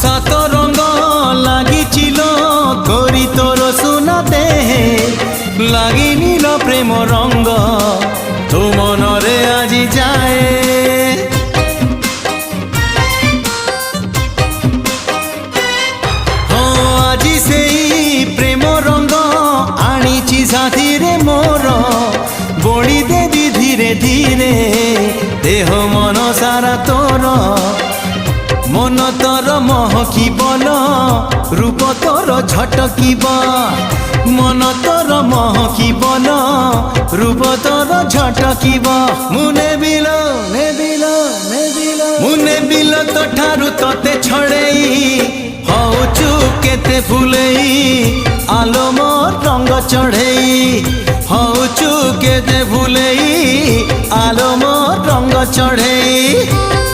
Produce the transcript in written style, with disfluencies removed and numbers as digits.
সাত রঙ লাগিছিল করি তোর সুনা দেহে লাগি নীল প্রেম রঙ্গ তো মনরে আজি যায় আজি সেই প্রেম রঙ্গ আনিছি সাথীরে মোর বড়ি দেবি ধীরে ধীরে দেহ মন সারা তোর মন তোর মহকিবল রূপ তোর ঝটকিব মন তোর মহকিবল রূপ তোর ঝটকিব মুনে বিল মুনে বিল তো ঠারু তোতে ছড়েই হউচু কেতে ফুলেই আলো মোর রঙ্গ চढ़ेई হউচু কেতে ফুলেই আলো মোর রঙ্গ চढ़ेई